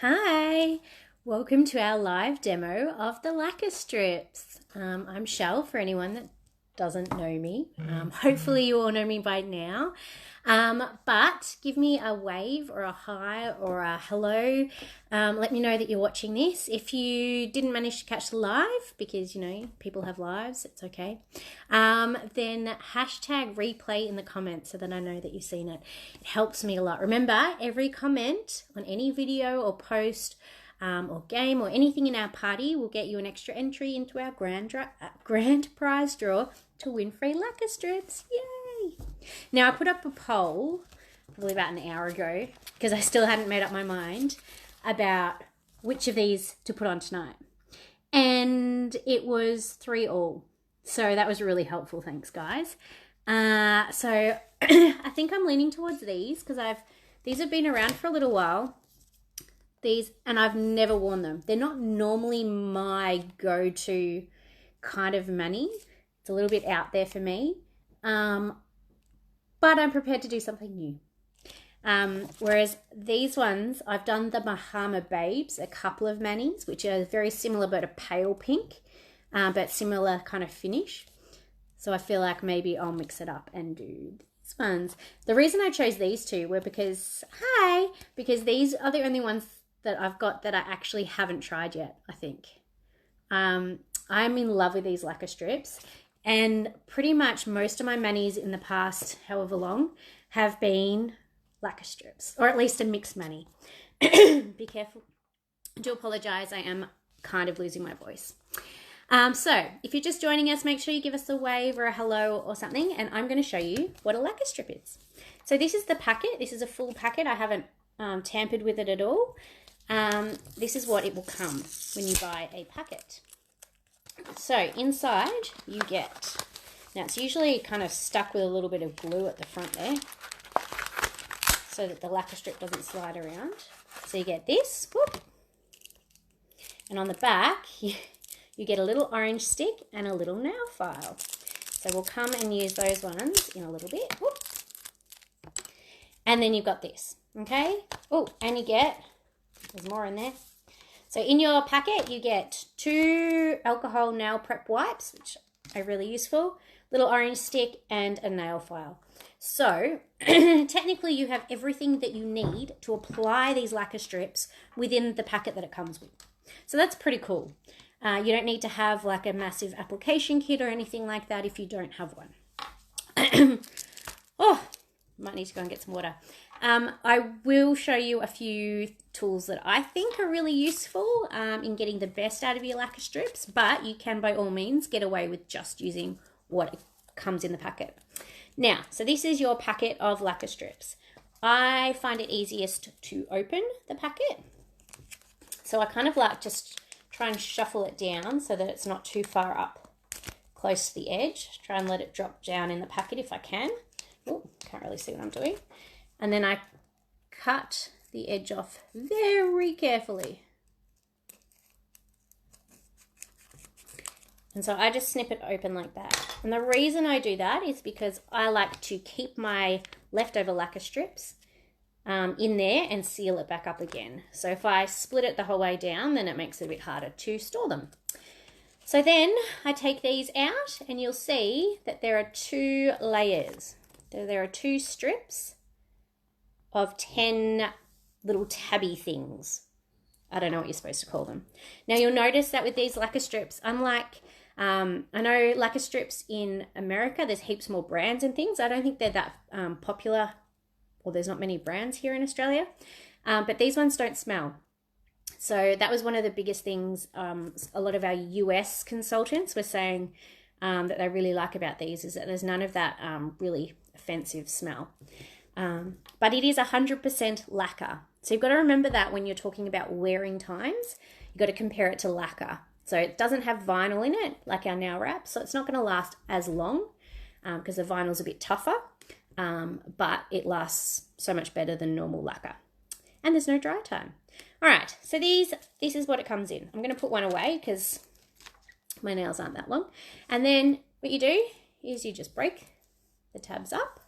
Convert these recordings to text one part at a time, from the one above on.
Hi, welcome to our live demo of the Lacquer Strips. I'm Chelle for anyone that doesn't know me. Hopefully you all know me by now. But give me a wave or a hi or a hello. Let me know that you're watching this. If you didn't manage to catch the live, because people have lives, it's okay. Then hashtag replay in the comments so that I know that you've seen it. It helps me a lot. Remember, every comment on any video or post or game or anything in our party will get you an extra entry into our grand prize draw to win free lacquer strips. Yay! Now, I put up a poll probably about an hour ago because I still hadn't made up my mind about which of these to put on tonight. And it was 3-3. So that was really helpful. Thanks, guys. So I think I'm leaning towards these because these have been around for a little while. And I've never worn them. They're not normally my go-to kind of mani. It's a little bit out there for me. But I'm prepared to do something new. Whereas these ones, I've done the Bahama Babes, a couple of manis, which are very similar but a pale pink, but similar kind of finish. So I feel like maybe I'll mix it up and do these ones. The reason I chose these two were because these are the only ones that I've got that I actually haven't tried yet, I think. I'm in love with these lacquer strips, and pretty much most of my manis in the past however long have been lacquer strips, or at least a mixed mani. Be careful. I do apologize, I am kind of losing my voice. So if you're just joining us, make sure you give us a wave or a hello or something, and I'm going to show you what a lacquer strip is. So this is the packet. This is a full packet. I haven't tampered with it at all. This is what it will come when you buy a packet. So inside you get, now it's usually kind of stuck with a little bit of glue at the front there so that the lacquer strip doesn't slide around. So you get this, whoop, and on the back you get a little orange stick and a little nail file. So we'll come and use those ones in a little bit. Whoop. And then you've got this, okay? Oh, and you get, there's more in there. So in your packet, you get 2 alcohol nail prep wipes, which are really useful, little orange stick, and a nail file. So technically you have everything that you need to apply these lacquer strips within the packet that it comes with. So that's pretty cool. You don't need to have like a massive application kit or anything like that if you don't have one. Oh, might need to go and get some water. I will show you a few tools that I think are really useful in getting the best out of your lacquer strips, but you can by all means get away with just using what comes in the packet. Now, so this is your packet of lacquer strips. I find it easiest to open the packet. So I kind of like just try and shuffle it down so that it's not too far up close to the edge. Try and let it drop down in the packet if I can. Oh, can't really see what I'm doing. And then I cut the edge off very carefully. And so I just snip it open like that. And the reason I do that is because I like to keep my leftover lacquer strips in there and seal it back up again. So if I split it the whole way down, then it makes it a bit harder to store them. So then I take these out and you'll see that there are 2 layers. There are 2 strips of 10 little tabby things. I don't know what you're supposed to call them. Now you'll notice that with these lacquer strips, unlike, I know lacquer strips in America, there's heaps more brands and things. I don't think they're that popular, or there's not many brands here in Australia, but these ones don't smell. So that was one of the biggest things a lot of our US consultants were saying that they really like about these, is that there's none of that really offensive smell. But it is 100% lacquer. So you've got to remember that when you're talking about wearing times, you've got to compare it to lacquer. So it doesn't have vinyl in it like our nail wrap, so it's not going to last as long because the vinyl's a bit tougher, but it lasts so much better than normal lacquer. And there's no dry time. All right, so this is what it comes in. I'm going to put one away because my nails aren't that long. And then what you do is you just break the tabs up.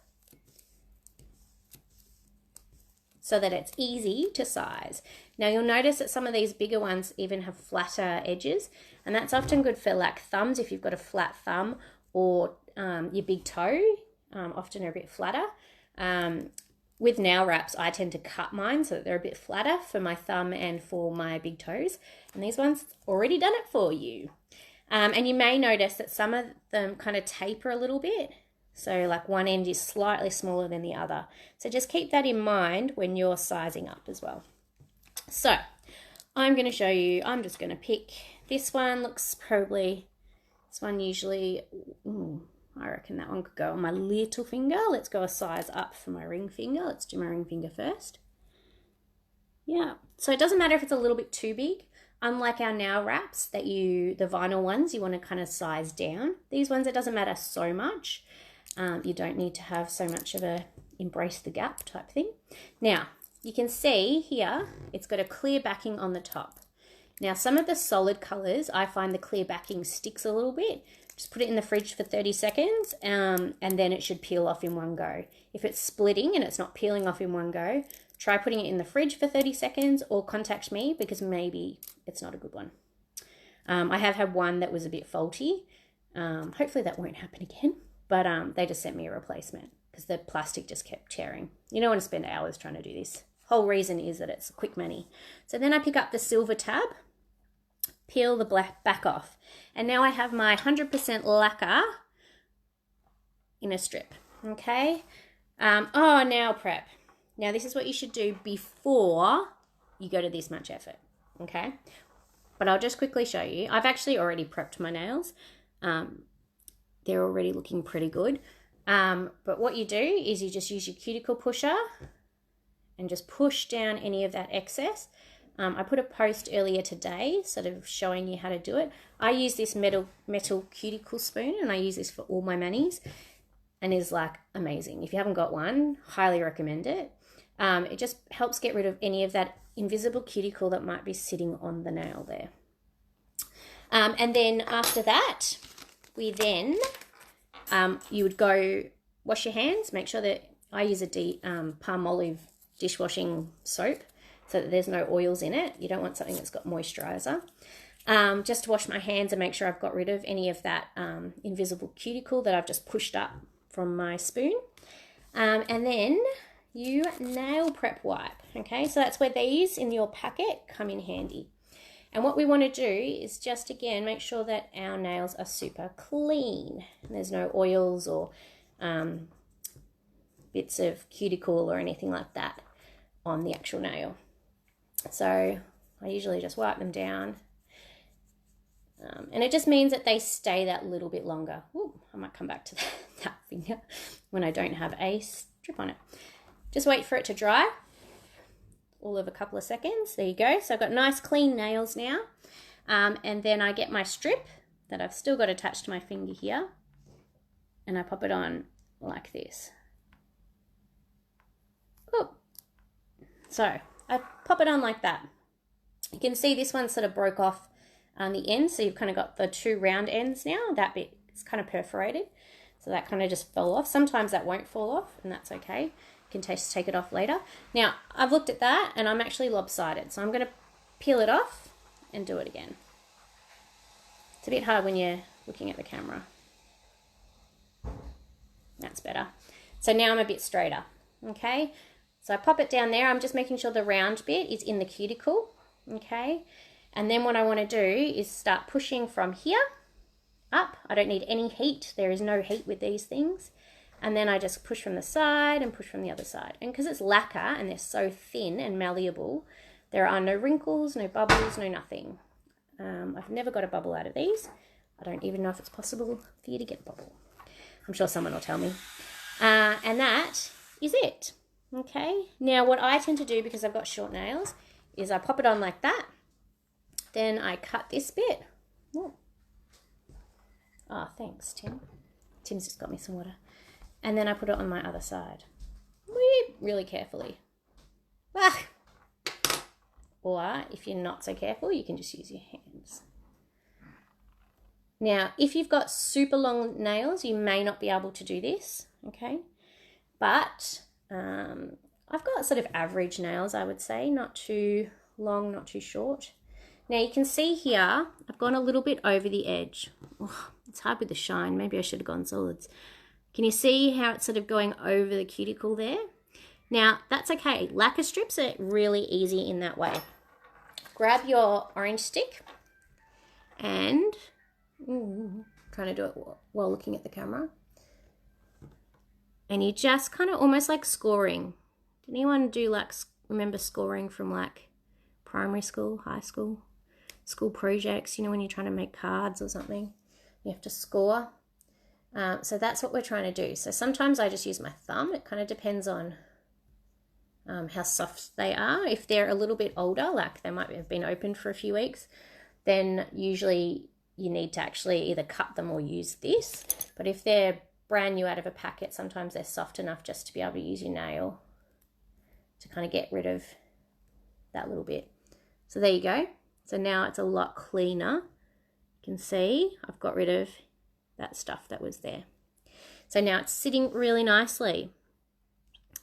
so that it's easy to size. Now you'll notice that some of these bigger ones even have flatter edges, and that's often good for like thumbs if you've got a flat thumb, or your big toe often are a bit flatter. With nail wraps, I tend to cut mine so that they're a bit flatter for my thumb and for my big toes. And these ones already done it for you. And you may notice that some of them kind of taper a little bit. So like one end is slightly smaller than the other. So just keep that in mind when you're sizing up as well. So I'm going to show you, I'm just going to pick this one. Looks probably, this one usually, I reckon that one could go on my little finger. Let's go a size up for my ring finger. Let's do my ring finger first. Yeah, so it doesn't matter if it's a little bit too big. Unlike our nail wraps that the vinyl ones, you want to kind of size down. These ones, it doesn't matter so much. You don't need to have so much of a embrace the gap type thing. Now, you can see here, it's got a clear backing on the top. Now, some of the solid colors, I find the clear backing sticks a little bit. Just put it in the fridge for 30 seconds and then it should peel off in one go. If it's splitting and it's not peeling off in one go, try putting it in the fridge for 30 seconds or contact me because maybe it's not a good one. I have had one that was a bit faulty. Hopefully that won't happen again, but they just sent me a replacement because the plastic just kept tearing. You don't want to spend hours trying to do this. Whole reason is that it's quick money. So then I pick up the silver tab, peel the black back off. And now I have my 100% lacquer in a strip, okay? Nail prep. Now this is what you should do before you go to this much effort, okay? But I'll just quickly show you. I've actually already prepped my nails. They're already looking pretty good. But what you do is you just use your cuticle pusher and just push down any of that excess. I put a post earlier today sort of showing you how to do it. I use this metal cuticle spoon and I use this for all my manis and is like amazing. If you haven't got one, highly recommend it. It just helps get rid of any of that invisible cuticle that might be sitting on the nail there. And then after that, we then, you would go wash your hands. Make sure that I use a Palmolive dishwashing soap, so that there's no oils in it. You don't want something that's got moisturizer. Just wash my hands and make sure I've got rid of any of that invisible cuticle that I've just pushed up from my spoon. And then you nail prep wipe, okay? So that's where these in your packet come in handy. And what we want to do is just, again, make sure that our nails are super clean. There's no oils or bits of cuticle or anything like that on the actual nail. So I usually just wipe them down. And it just means that they stay that little bit longer. Ooh, I might come back to that finger when I don't have a strip on it. Just wait for it to dry. All of a couple of seconds. There you go. So I've got nice clean nails now. And then I get my strip that I've still got attached to my finger here. And I pop it on like this. Ooh. So I pop it on like that. You can see this one sort of broke off on the end, so you've kind of got the two round ends now. That bit is kind of perforated, so that kind of just fell off. Sometimes that won't fall off, and that's okay. You can take it off later. Now, I've looked at that, and I'm actually lopsided, so I'm going to peel it off and do it again. It's a bit hard when you're looking at the camera. That's better. So now I'm a bit straighter, okay? So I pop it down there. I'm just making sure the round bit is in the cuticle, okay? And then what I want to do is start pushing from here up. I don't need any heat. There is no heat with these things. And then I just push from the side and push from the other side. And because it's lacquer and they're so thin and malleable, there are no wrinkles, no bubbles, no nothing. I've never got a bubble out of these. I don't even know if it's possible for you to get a bubble. I'm sure someone will tell me. And that is it. Okay, now what I tend to do, because I've got short nails, is I pop it on like that. Then I cut this bit. Ooh. Oh, thanks, Tim. Tim's just got me some water. And then I put it on my other side. Really carefully. Ah. Or if you're not so careful, you can just use your hands. Now, if you've got super long nails, you may not be able to do this, okay? But I've got sort of average nails, I would say, not too long, not too short. Now you can see here, I've gone a little bit over the edge. Oh, it's hard with the shine. Maybe I should have gone solids. Can you see how it's sort of going over the cuticle there? Now, that's okay. Lacquer strips are really easy in that way. Grab your orange stick and, trying to do it while looking at the camera. And you just kind of almost like scoring. Did anyone do like, remember scoring from like primary school, high school, school projects, you know, when you're trying to make cards or something, you have to score. So that's what we're trying to do. So sometimes I just use my thumb. It kind of depends on how soft they are. If they're a little bit older, like they might have been opened for a few weeks, then usually you need to actually either cut them or use this. But if they're brand new out of a packet, sometimes they're soft enough just to be able to use your nail to kind of get rid of that little bit. So there you go. So now it's a lot cleaner. You can see I've got rid of that stuff that was there. So now it's sitting really nicely.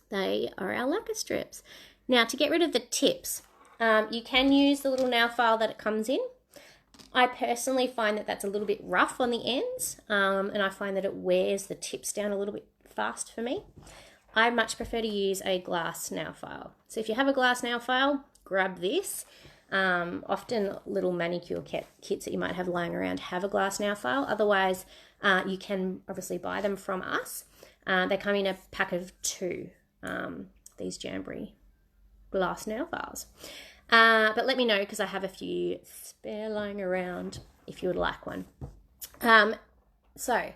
They are our lacquer strips. Now to get rid of the tips, you can use the little nail file that it comes in. I personally find that that's a little bit rough on the ends, and I find that it wears the tips down a little bit fast for me. I much prefer to use a glass nail file. So if you have a glass nail file, grab this. Often little manicure kits that you might have lying around have a glass nail file. Otherwise, you can obviously buy them from us. They come in a pack of 2, these Jammin glass nail files. But let me know because I have a few spare lying around if you would like one. So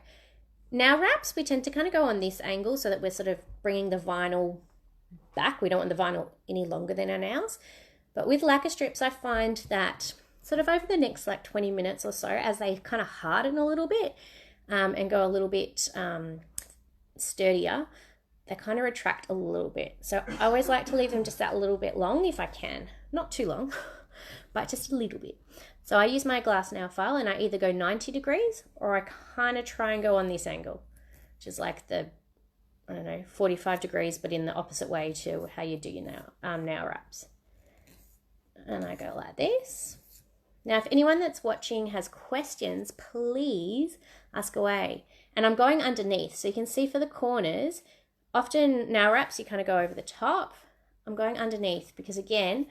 nail wraps, we tend to kind of go on this angle so that we're sort of bringing the vinyl back. We don't want the vinyl any longer than our nails. But with lacquer strips, I find that sort of over the next like 20 minutes or so, as they kind of harden a little bit and go a little bit sturdier, they kind of retract a little bit. So I always like to leave them just that little bit long if I can. Not too long, but just a little bit. So I use my glass nail file and I either go 90 degrees or I kind of try and go on this angle, which is like the, I don't know, 45 degrees, but in the opposite way to how you do your nail wraps. And I go like this. Now, if anyone that's watching has questions, please ask away. And I'm going underneath. So you can see for the corners, often nail wraps, you kind of go over the top. I'm going underneath because, again,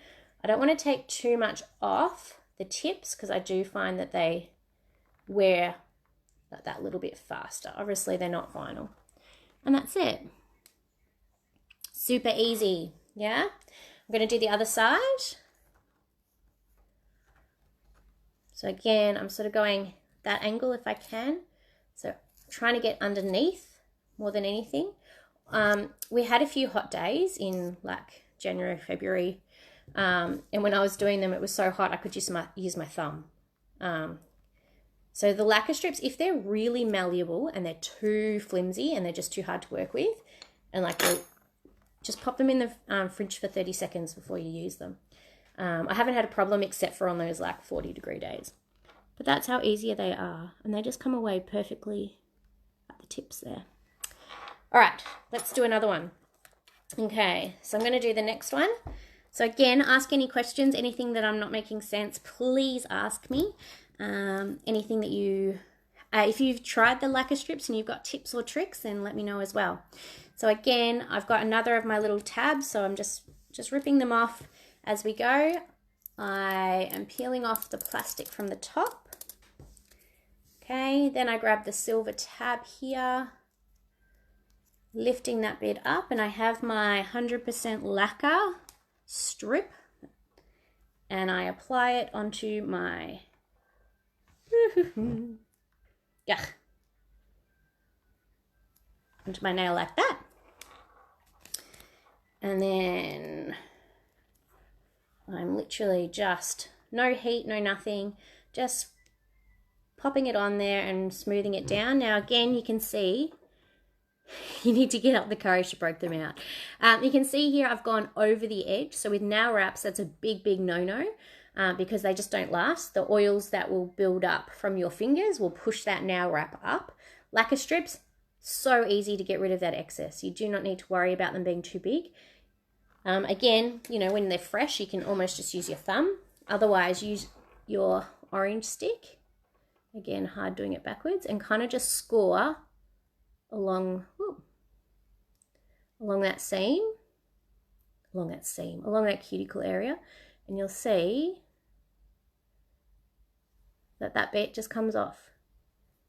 I don't want to take too much off the tips because I do find that they wear that little bit faster. Obviously, they're not vinyl. And that's it. Super easy, yeah? I'm going to do the other side. So again, I'm sort of going that angle if I can. So trying to get underneath more than anything. We had a few hot days in like January, February. And when I was doing them, it was so hot I could use my thumb. So the lacquer strips, if they're really malleable and they're too flimsy and they're just too hard to work with, and like just pop them in the fridge for 30 seconds before you use them. I haven't had a problem except for on those like 40-degree days. But that's how easy they are. And they just come away perfectly at the tips there. All right, let's do another one. Okay, so I'm going to do the next one. So again, ask any questions, anything that I'm not making sense, please ask me. Anything that you, if you've tried the lacquer strips and you've got tips or tricks, then let me know as well. So again, I've got another of my little tabs, so I'm just ripping them off as we go. I am peeling off the plastic from the top. Okay, then I grab the silver tab here, lifting that bit up, and I have my 100% lacquer strip, and I apply it onto my onto my nail like that. And then I'm literally just, no heat, no nothing, just popping it on there and smoothing it down. Now again, you can see, you need to get up the courage to break them out. You can see here I've gone over the edge. So with nail wraps, that's a big, big no-no because they just don't last. The oils that will build up from your fingers will push that nail wrap up. Lacquer strips, so easy to get rid of that excess. You do not need to worry about them being too big. Again, you know, when they're fresh, you can almost just use your thumb. Otherwise, use your orange stick. Again, hard doing it backwards, and kind of just score along that seam, along that cuticle area, and you'll see that bit just comes off.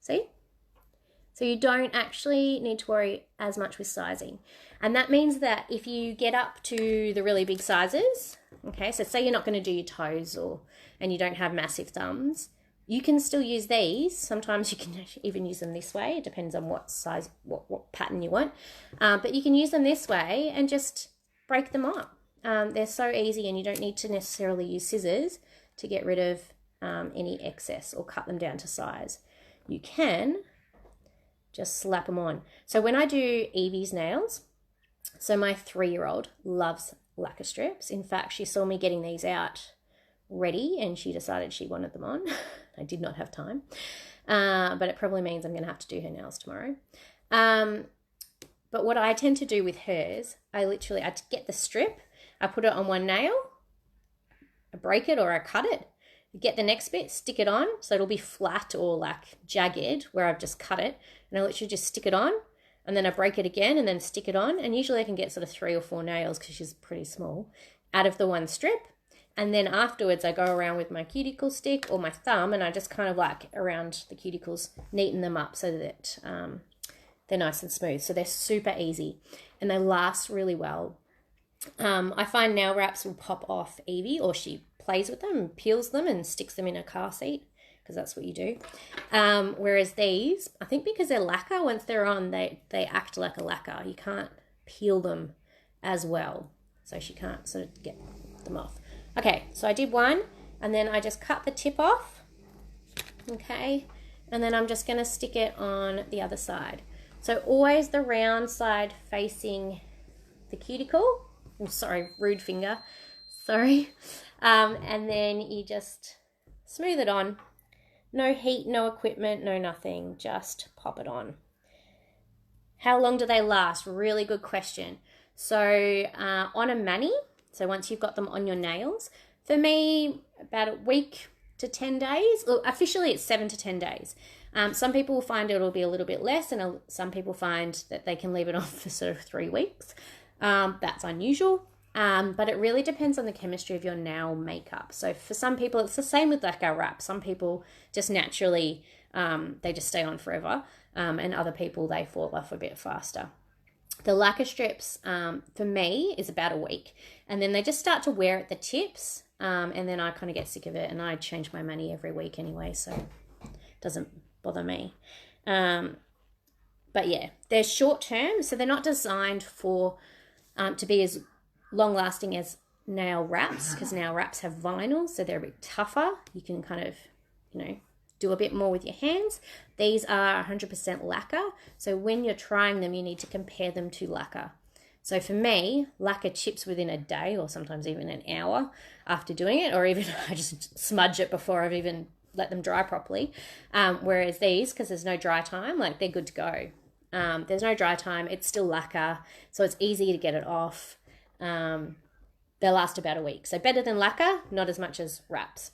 See? So you don't actually need to worry as much with sizing. And that means that if you get up to the really big sizes, okay, so say you're not going to do your toes and you don't have massive thumbs, you can still use these. Sometimes you can even use them this way. It depends on what size, what pattern you want. But you can use them this way and just break them up. They're so easy, and you don't need to necessarily use scissors to get rid of any excess or cut them down to size. You can just slap them on. So when I do Evie's nails, so my 3-year-old loves lacquer strips. In fact, she saw me getting these out ready and she decided she wanted them on. I did not have time, but it probably means I'm going to have to do her nails tomorrow. But what I tend to do with hers, I get the strip, I put it on one nail, I break it or I cut it, get the next bit, stick it on, so it'll be flat or like jagged where I've just cut it, and I literally just stick it on, and then I break it again and then stick it on, and usually I can get sort of 3 or 4 nails, because she's pretty small, out of the one strip. And then afterwards I go around with my cuticle stick or my thumb, and I just kind of like around the cuticles, neaten them up so that they're nice and smooth. So they're super easy and they last really well. I find nail wraps will pop off Evie, or she plays with them and peels them and sticks them in a car seat, because that's what you do. Whereas these, I think because they're lacquer, once they're on, they act like a lacquer. You can't peel them as well, so she can't sort of get them off. Okay, so I did one, and then I just cut the tip off, okay, and then I'm just going to stick it on the other side. So always the round side facing the cuticle. Oh, sorry, rude finger. Sorry. And then you just smooth it on. No heat, no equipment, no nothing. Just pop it on. How long do they last? Really good question. So on a mani, so once you've got them on your nails, for me, about a week to 10 days. Well, officially it's 7 to 10 days. Some people will find it'll be a little bit less, and some people find that they can leave it on for sort of 3 weeks. That's unusual. But it really depends on the chemistry of your nail makeup. So for some people, it's the same with lacquer wrap. Some people just naturally, they just stay on forever. And other people, they fall off a bit faster. The lacquer strips, for me, is about a week. And then they just start to wear at the tips. And then I kind of get sick of it. And I change my mani every week anyway, so it doesn't bother me. But yeah, they're short term. So they're not designed for to be as long lasting as nail wraps, because nail wraps have vinyl, so they're a bit tougher. You can kind of, do a bit more with your hands. These are 100% lacquer, so when you're trying them, you need to compare them to lacquer. So for me, lacquer chips within a day, or sometimes even an hour after doing it, or even I just smudge it before I've even let them dry properly. Whereas these, because there's no dry time, like they're good to go. There's no dry time, it's still lacquer, so it's easy to get it off. They'll last about a week. So better than lacquer, not as much as wraps.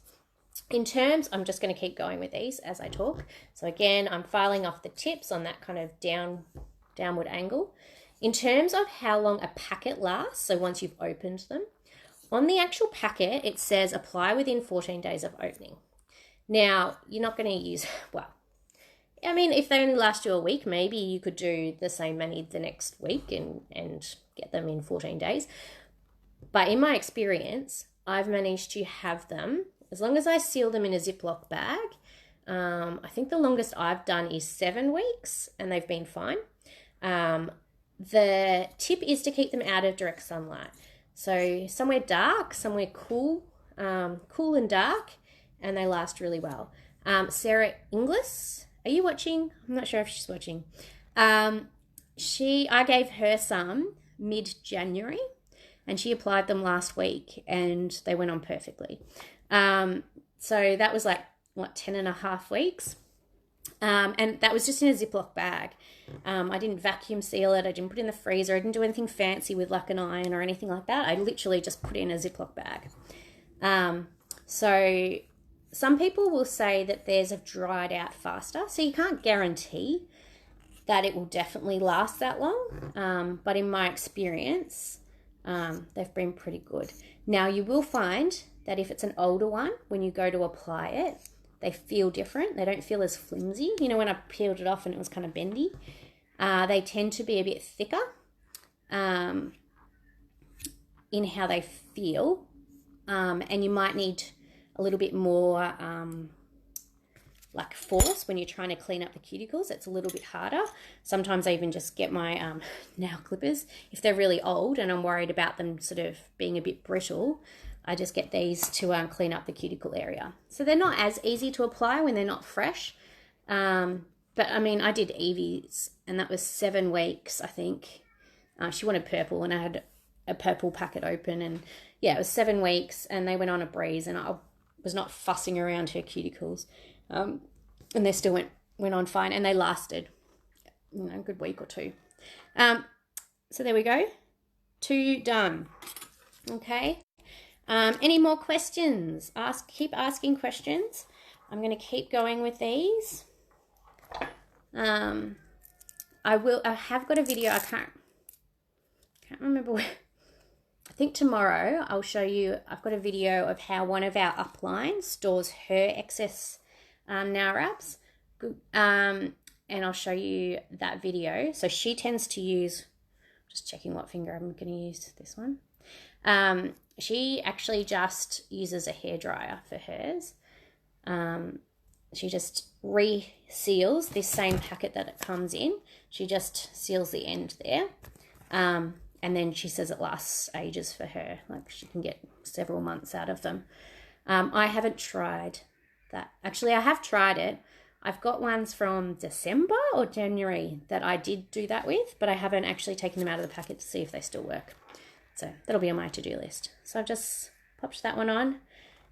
In terms, I'm just going to keep going with these as I talk. So again, I'm filing off the tips on that kind of downward angle. In terms of how long a packet lasts, so once you've opened them, on the actual packet, it says apply within 14 days of opening. Now, you're not going to use, if they only last you a week, maybe you could do the same mani the next week and get them in 14 days. But in my experience, I've managed to have them, as long as I seal them in a Ziploc bag, I think the longest I've done is 7 weeks, and they've been fine. The tip is to keep them out of direct sunlight. So somewhere dark, somewhere cool and dark, and they last really well. Sarah Inglis, are you watching? I'm not sure if she's watching. I gave her some mid-January, and she applied them last week, and they went on perfectly. So that was 10.5 weeks. And that was just in a Ziploc bag. I didn't vacuum seal it. I didn't put it in the freezer. I didn't do anything fancy with like an iron or anything like that. I literally just put it in a Ziploc bag. So some people will say that theirs have dried out faster. So you can't guarantee that it will definitely last that long. But in my experience, they've been pretty good. Now you will find that if it's an older one, when you go to apply it, they feel different. They don't feel as flimsy. You know, when I peeled it off and it was kind of bendy, they tend to be a bit thicker in how they feel. And you might need a little bit more like force when you're trying to clean up the cuticles. It's a little bit harder. Sometimes I even just get my nail clippers. If they're really old and I'm worried about them sort of being a bit brittle, I just get these to clean up the cuticle area. So they're not as easy to apply when they're not fresh. But I mean, I did Evie's and that was 7 weeks, I think. She wanted purple and I had a purple packet open, and yeah, it was 7 weeks and they went on a breeze and I was not fussing around her cuticles. And they still went on fine and they lasted, you know, a good week or 2. So there we go. 2 done. Okay. Any more questions? Keep asking questions. I'm going to keep going with these. I have got a video. I can't remember where. I think tomorrow I'll show you. I've got a video of how one of our uplines stores her excess nail wraps. And I'll show you that video. So she tends to use, just checking what finger I'm going to use, this one. She actually just uses a hairdryer for hers. She just reseals this same packet that it comes in. She just seals the end there. And then she says it lasts ages for her. Like she can get several months out of them. I haven't tried that. Actually, I have tried it. I've got ones from December or January that I did do that with, but I haven't actually taken them out of the packet to see if they still work. So that'll be on my to-do list. So I've just popped that one on.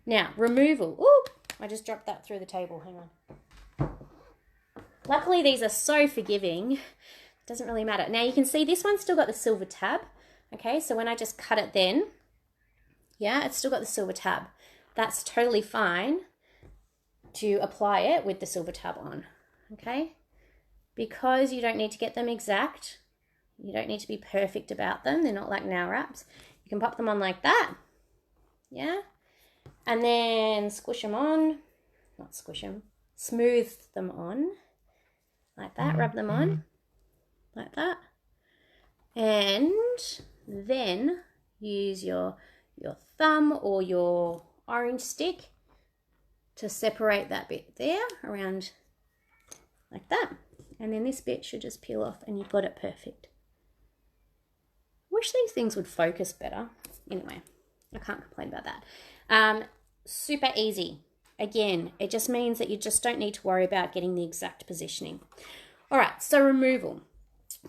Now, removal. Ooh, I just dropped that through the table. Hang on. Luckily, these are so forgiving. It doesn't really matter. Now, you can see this one's still got the silver tab. Okay, so when I just cut it then, yeah, it's still got the silver tab. That's totally fine to apply it with the silver tab on. Okay, because you don't need to get them exact. You don't need to be perfect about them. They're not like nail wraps. You can pop them on like that. Yeah. And then squish them on. Not squish them. Smooth them on. Like that. Rub them on. Like that. And then use your thumb or your orange stick to separate that bit there around like that. And then this bit should just peel off and you've got it perfect. Wish these things would focus better. Anyway, I can't complain about that. Super easy. Again, it just means that you just don't need to worry about getting the exact positioning. All right, so removal.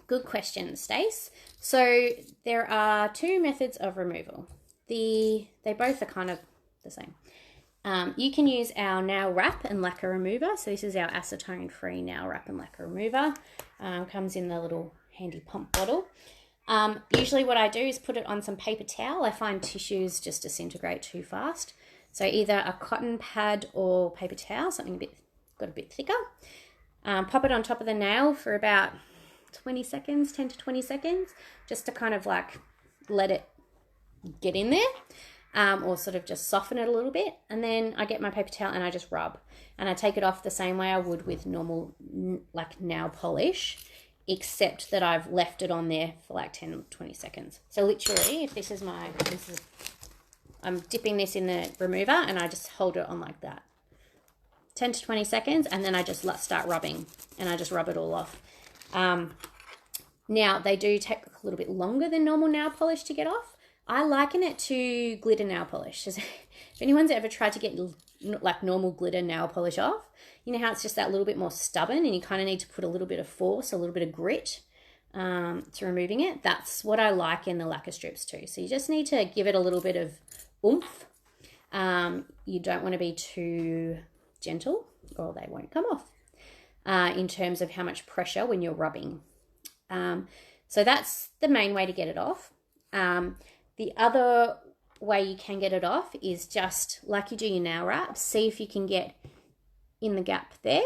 Good question, Stace. So there are 2 methods of removal. They both are kind of the same. You can use our nail wrap and lacquer remover. So this is our acetone-free nail wrap and lacquer remover. Comes in the little handy pump bottle. Usually what I do is put it on some paper towel. I find tissues just disintegrate too fast. So either a cotton pad or paper towel, something got a bit thicker. Pop it on top of the nail for about 20 seconds, 10 to 20 seconds, just to kind of like let it get in there, or sort of just soften it a little bit. And then I get my paper towel and I just rub. And I take it off the same way I would with normal like nail polish, except that I've left it on there for like 10 or 20 seconds. So literally, if I'm dipping this in the remover and I just hold it on like that. 10 to 20 seconds, and then I just start rubbing, and I just rub it all off. Now, they do take a little bit longer than normal nail polish to get off. I liken it to glitter nail polish. If anyone's ever tried to get like normal glitter nail polish off, you know how it's just that little bit more stubborn and you kind of need to put a little bit of force, a little bit of grit to removing it. That's what I like in the lacquer strips too. So you just need to give it a little bit of oomph. You don't want to be too gentle or they won't come off. in terms of how much pressure when you're rubbing. So that's the main way to get it off. The other way you can get it off is just like you do your nail wrap. See if you can get in the gap there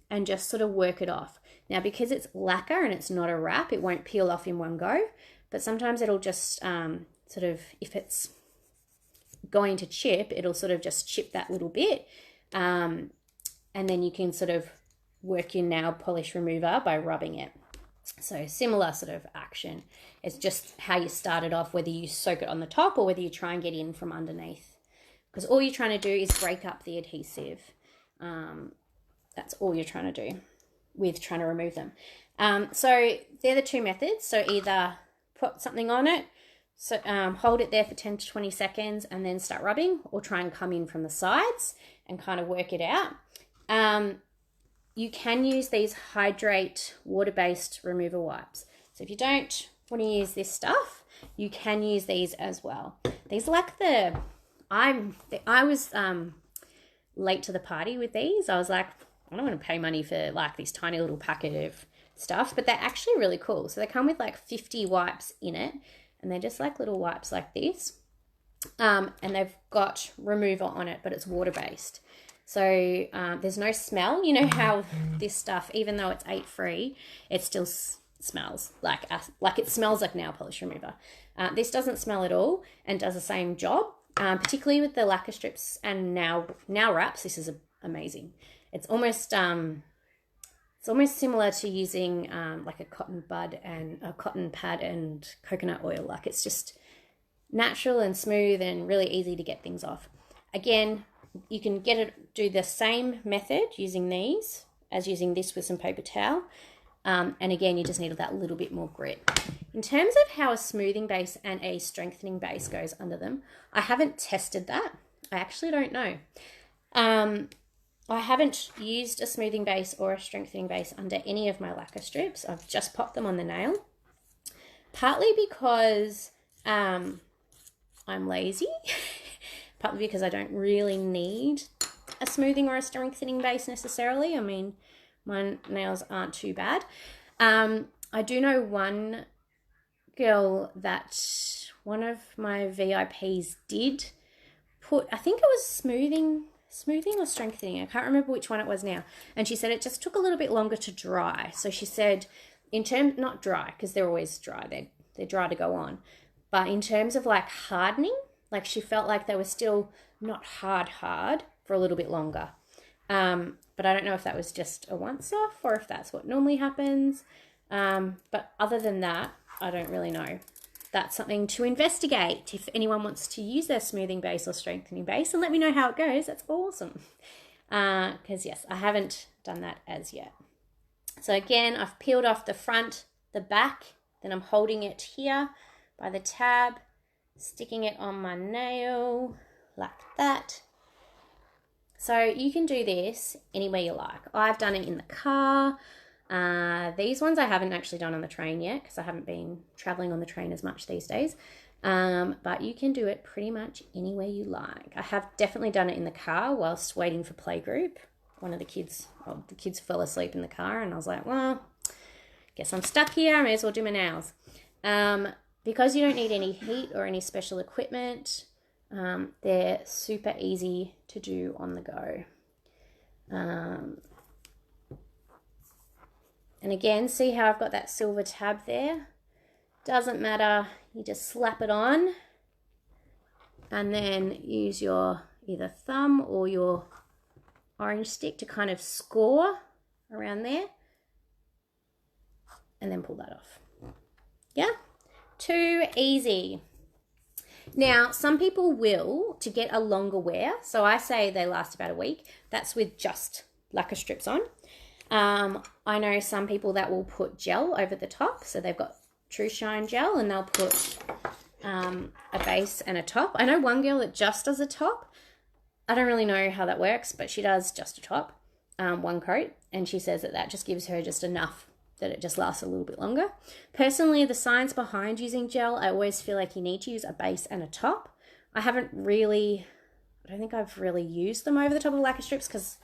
and just sort of work it off. Now, because it's lacquer and it's not a wrap, it won't peel off in one go, but sometimes it'll just sort of, if it's going to chip, it'll sort of just chip that little bit. And then you can sort of work your nail polish remover by rubbing it. So similar sort of action. It's just how you start it off, whether you soak it on the top or whether you try and get in from underneath. Because all you're trying to do is break up the adhesive. That's all you're trying to do with trying to remove them. So they're the two methods. So either put something on it, so hold it there for 10 to 20 seconds and then start rubbing, or try and come in from the sides and kind of work it out. You can use these hydrate water-based remover wipes. So if you don't want to use this stuff, you can use these as well. These are like I was late to the party with these. I was like, I don't want to pay money for like this tiny little packet of stuff, but they're actually really cool. So they come with like 50 wipes in it, and they're just like little wipes like this. And they've got remover on it, but it's water-based. So there's no smell. You know how this stuff, even though it's 8-free, it still smells like it smells like nail polish remover. This doesn't smell at all and does the same job, particularly with the lacquer strips and nail wraps. This is amazing. It's almost similar to using like a cotton bud and a cotton pad and coconut oil. Like, it's just natural and smooth and really easy to get things off. Again, you can do the same method using these as using this with some paper towel. And again, you just need that little bit more grit. In terms of how a smoothing base and a strengthening base goes under them, I haven't tested that. I actually don't know. I haven't used a smoothing base or a strengthening base under any of my lacquer strips. I've just popped them on the nail. Partly because I'm lazy. Partly because I don't really need a smoothing or a strengthening base necessarily. I mean, my nails aren't too bad. I do know one girl that one of my VIPs did put, I think it was smoothing or strengthening. I can't remember which one it was now. And she said it just took a little bit longer to dry. So she said, not dry, because they're always dry. They're dry to go on. But in terms of like hardening, like she felt like they were still not hard for a little bit longer. But I don't know if that was just a once off or if that's what normally happens. But other than that, I don't really know. That's something to investigate if anyone wants to use their smoothing base or strengthening base, and let me know how it goes. That's awesome. Because yes, I haven't done that as yet. So again, I've peeled off the front, the back, then I'm holding it here by the tab, sticking it on my nail like that. So you can do this anywhere you like. I've done it in the car. These ones I haven't actually done on the train yet because I haven't been traveling on the train as much these days. But you can do it pretty much anywhere you like. I have definitely done it in the car whilst waiting for playgroup. The kids fell asleep in the car and I was like, well, guess I'm stuck here. I may as well do my nails. Because you don't need any heat or any special equipment, they're super easy to do on the go. And again, see how I've got that silver tab there? Doesn't matter, you just slap it on and then use your either thumb or your orange stick to kind of score around there and then pull that off. Yeah, too easy. Now, some people will, to get a longer wear, so I say they last about a week, that's with just lacquer strips on. I know some people that will put gel over the top, so they've got True Shine gel and they'll put a base and a top. I know one girl that just does a top. I don't really know how that works, but she does just a top, one coat, and she says that just gives her just enough that it just lasts a little bit longer. Personally, the science behind using gel, I always feel like you need to use a base and a top. I don't think I've really used them over the top of lacquer strips because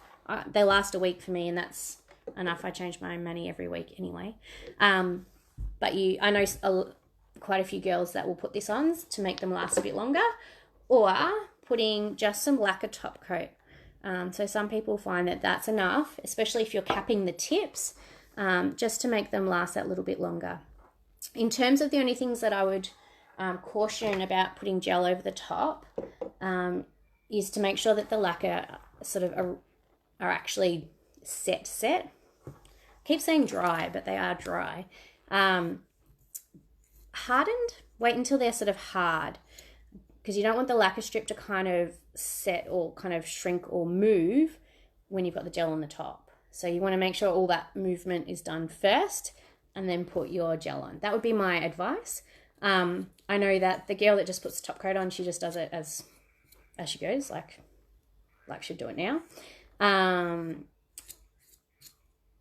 they last a week for me, and that's enough. I change my mani every week anyway. But I know quite a few girls that will put this on to make them last a bit longer, or putting just some lacquer top coat. So some people find that that's enough, especially if you're capping the tips, just to make them last that little bit longer. In terms of the only things that I would caution about putting gel over the top is to make sure that the lacquer sort of are actually set. I keep saying dry, but they are dry. Hardened, wait until they're sort of hard, because you don't want the lacquer strip to kind of set or kind of shrink or move when you've got the gel on the top. So you want to make sure all that movement is done first and then put your gel on. That would be my advice. I know that the girl that just puts the top coat on, she just does it as she goes, like she'll do it now.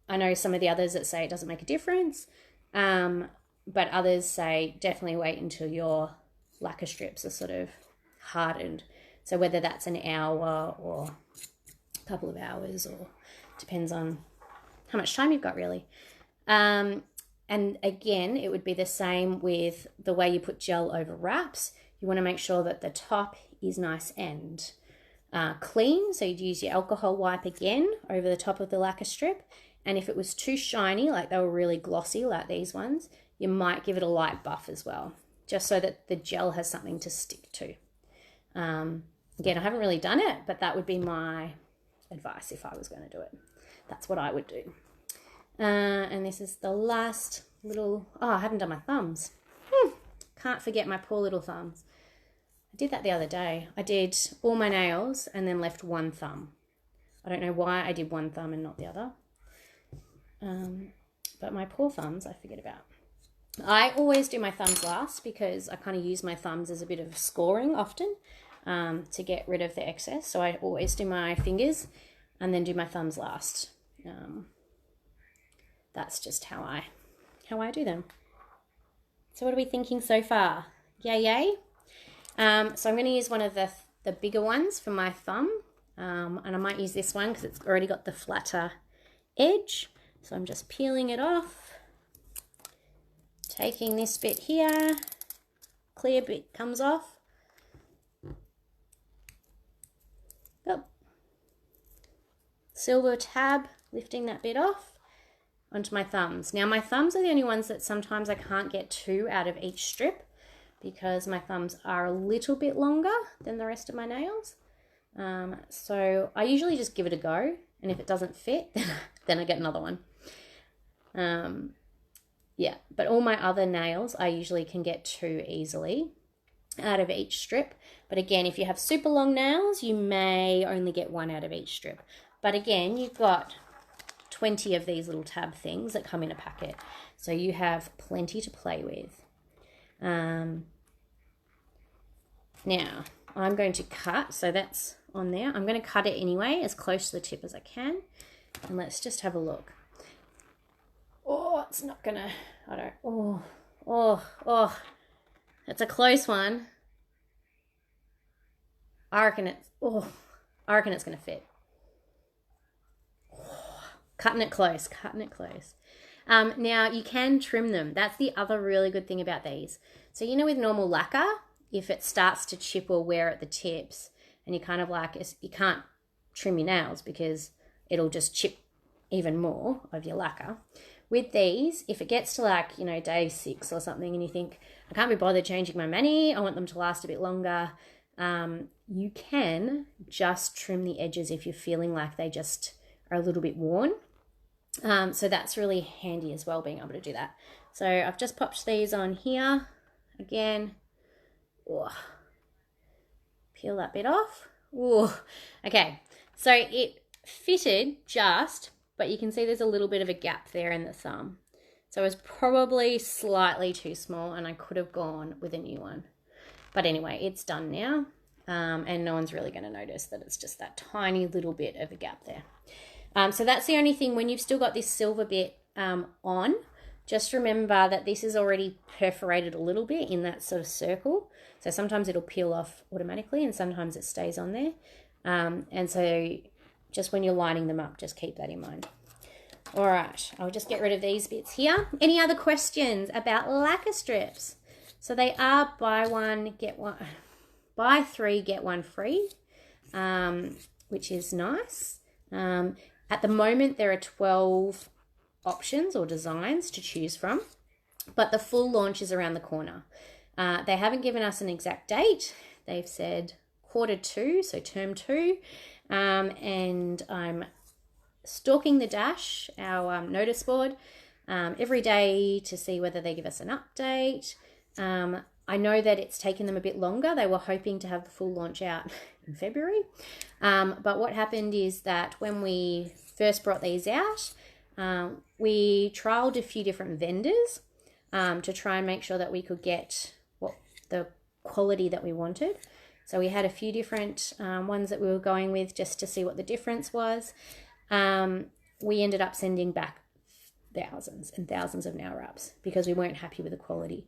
I know some of the others that say it doesn't make a difference, but others say definitely wait until your lacquer strips are sort of hardened. So whether that's an hour or a couple of hours, or depends on how much time you've got really. And again, it would be the same with the way you put gel over wraps. You want to make sure that the top is nice and clean. So you'd use your alcohol wipe again over the top of the lacquer strip. And if it was too shiny, like they were really glossy like these ones, you might give it a light buff as well, just so that the gel has something to stick to. Again, I haven't really done it, but that would be my advice if I was going to do it. That's what I would do. And this is the last little, I haven't done my thumbs. Can't forget my poor little thumbs. I did that the other day. I did all my nails and then left one thumb. I don't know why I did one thumb and not the other. But my poor thumbs I forget about. I always do my thumbs last because I kind of use my thumbs as a bit of scoring often to get rid of the excess. So I always do my fingers and then do my thumbs last. That's just how I do them. So what are we thinking so far? Yay. So I'm going to use one of the bigger ones for my thumb. And I might use this one because it's already got the flatter edge. So I'm just peeling it off. Taking this bit here. Clear bit comes off. Yep. Silver tab, lifting that bit off onto my thumbs. Now my thumbs are the only ones that sometimes I can't get two out of each strip because my thumbs are a little bit longer than the rest of my nails. So I usually just give it a go, and if it doesn't fit, then I get another one. Yeah, but all my other nails I usually can get two easily out of each strip. But again, if you have super long nails, you may only get one out of each strip. But again, you've got 20 of these little tab things that come in a packet. So you have plenty to play with. Now, I'm going to cut, so that's on there. I'm going to cut it anyway, as close to the tip as I can. And let's just have a look. Oh, it's not going to, I don't, oh. It's a close one. I reckon it's going to fit. Cutting it close. Now, you can trim them. That's the other really good thing about these. So, you know, with normal lacquer, if it starts to chip or wear at the tips, and you kind of like, you can't trim your nails because it'll just chip even more of your lacquer. With these, if it gets to like, you know, day 6 or something, and you think, I can't be bothered changing my mani, I want them to last a bit longer, you can just trim the edges if you're feeling like they just are a little bit worn. So that's really handy as well, being able to do that. So I've just popped these on here again. Oh, peel that bit off. Oh, okay. So it fitted just, but you can see there's a little bit of a gap there in the thumb. So it was probably slightly too small, and I could have gone with a new one. But anyway, it's done now, and no one's really going to notice that it's just that tiny little bit of a gap there. So that's the only thing. When you've still got this silver bit on, just remember that this is already perforated a little bit in that sort of circle. So sometimes it'll peel off automatically, and sometimes it stays on there. And so just when you're lining them up, just keep that in mind. All right, I'll just get rid of these bits here. Any other questions about lacquer strips? So they are buy three, get one free, which is nice. At the moment, there are 12 options or designs to choose from, but the full launch is around the corner. They haven't given us an exact date. They've said Q2, so term 2, and I'm stalking the Dash, our notice board, every day to see whether they give us an update. I know that it's taken them a bit longer. They were hoping to have the full launch out in February. But what happened is that when we first brought these out, we trialed a few different vendors to try and make sure that we could get the quality that we wanted. So we had a few different ones that we were going with just to see what the difference was. We ended up sending back thousands and thousands of nail wraps because we weren't happy with the quality.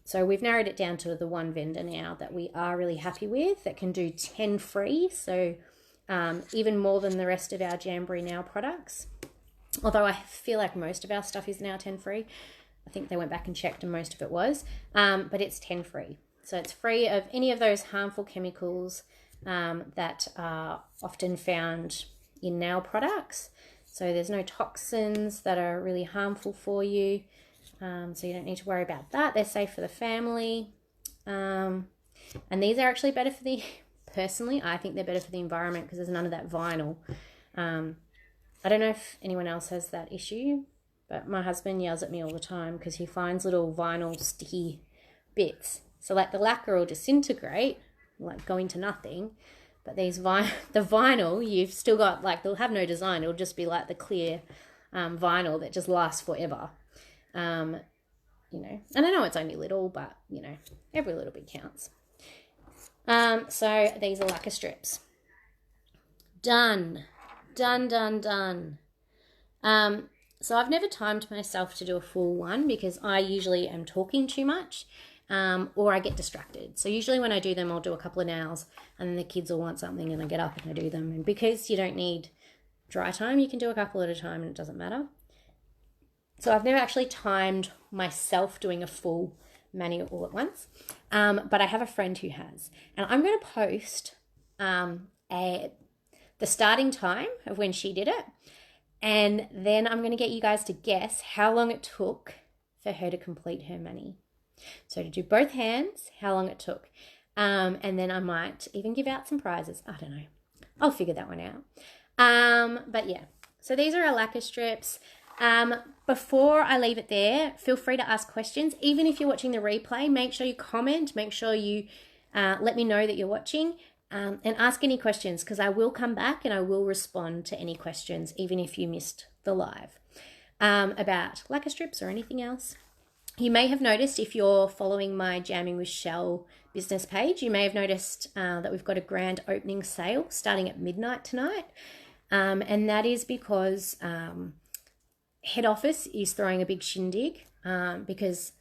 So we've narrowed it down to the one vendor now that we are really happy with that can do 10 free. So even more than the rest of our Jamboree nail products. Although I feel like most of our stuff is now 10 free. I think they went back and checked and most of it was. But it's 10 free. So it's free of any of those harmful chemicals that are often found in nail products. So there's no toxins that are really harmful for you. So you don't need to worry about that. They're safe for the family. And these are actually better for personally, I think they're better for the environment because there's none of that vinyl. I don't know if anyone else has that issue, but my husband yells at me all the time because he finds little vinyl sticky bits. So like the lacquer will disintegrate, like go into nothing. But these the vinyl, you've still got, like, they'll have no design. It'll just be like the clear vinyl that just lasts forever. And I know it's only little, but, every little bit counts. So these are lacquer strips. Done. Done. So I've never timed myself to do a full one because I usually am talking too much. Or I get distracted. So usually when I do them, I'll do a couple of nails and then the kids will want something and I get up and I do them. And because you don't need dry time, you can do a couple at a time and it doesn't matter. So I've never actually timed myself doing a full mani all at once. But I have a friend who has. And I'm going to post the starting time of when she did it. And then I'm going to get you guys to guess how long it took for her to complete her mani. So to do both hands, how long it took. And then I might even give out some prizes. I don't know. I'll figure that one out. But yeah, so these are our lacquer strips. Before I leave it there, feel free to ask questions. Even if you're watching the replay, make sure you comment. Make sure you let me know that you're watching and ask any questions because I will come back and I will respond to any questions, even if you missed the live, about lacquer strips or anything else. You may have noticed if you're following my Jammin with Chelle business page, you may have noticed that we've got a grand opening sale starting at midnight tonight. And that is because head office is throwing a big shindig because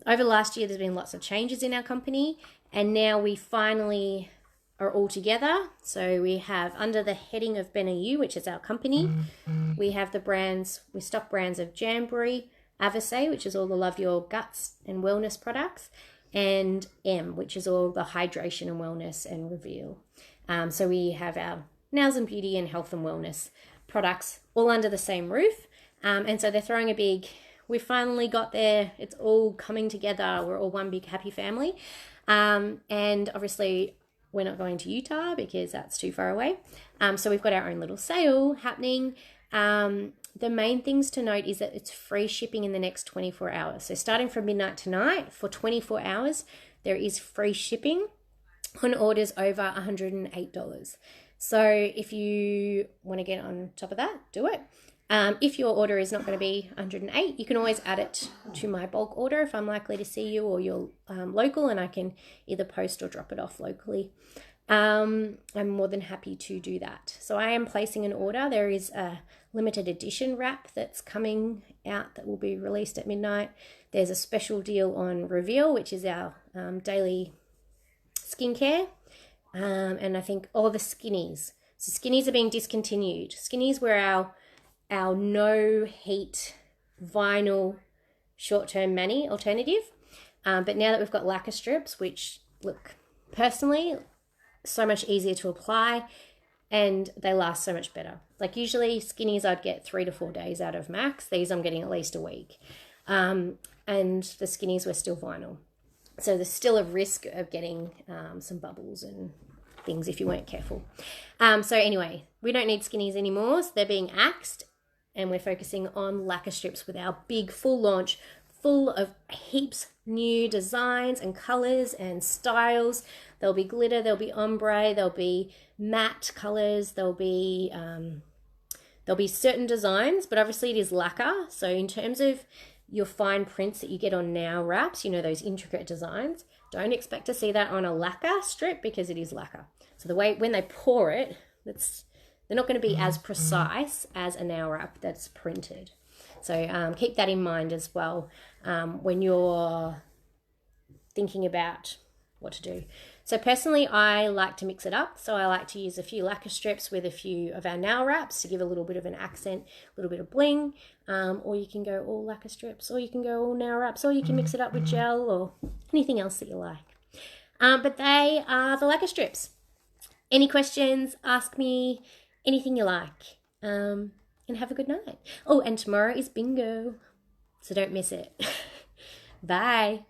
over the last year there's been lots of changes in our company and now we finally are all together. So we have under the heading of BeneYOU, which is our company, we have we stock brands of Jamboree, Avocet, which is all the Love Your Guts and Wellness products, and M, which is all the hydration and wellness and reveal. So we have our nails and beauty and health and wellness products all under the same roof. And so they're throwing we finally got there. It's all coming together. We're all one big happy family. And obviously we're not going to Utah because that's too far away. So we've got our own little sale happening. The main things to note is that it's free shipping in the next 24 hours. So starting from midnight tonight for 24 hours, there is free shipping on orders over $108. So if you want to get on top of that, do it. If your order is not going to be 108, you can always add it to my bulk order if I'm likely to see you or you're local and I can either post or drop it off locally. I'm more than happy to do that. So I am placing an order. There is a limited edition wrap that's coming out that will be released at midnight. There's a special deal on Reveal, which is our daily skincare. And I think all the skinnies. So skinnies are being discontinued. Skinnies were our our no heat vinyl short-term mani alternative. But now that we've got lacquer strips, which look, personally, so much easier to apply and they last so much better. Like usually skinnies I'd get 3 to 4 days out of max. These I'm getting at least a week. And the skinnies were still vinyl. So there's still a risk of getting some bubbles and things if you weren't careful. So anyway, we don't need skinnies anymore. So they're being axed and we're focusing on lacquer strips with our big full launch, full of heaps new designs and colors and styles. There'll be glitter, there'll be ombre, there'll be matte colors, there'll be certain designs, but obviously it is lacquer. So in terms of your fine prints that you get on now wraps, you know, those intricate designs, don't expect to see that on a lacquer strip because it is lacquer. So the way when they pour it, they're not going to be as precise as a nail wrap that's printed. So keep that in mind as well when you're thinking about what to do. So personally, I like to mix it up. So I like to use a few lacquer strips with a few of our nail wraps to give a little bit of an accent, a little bit of bling. Or you can go all lacquer strips, or you can go all nail wraps, or you can mix it up with gel or anything else that you like. But they are the lacquer strips. Any questions, ask me anything you like. And have a good night. Oh, and tomorrow is bingo, so don't miss it. Bye.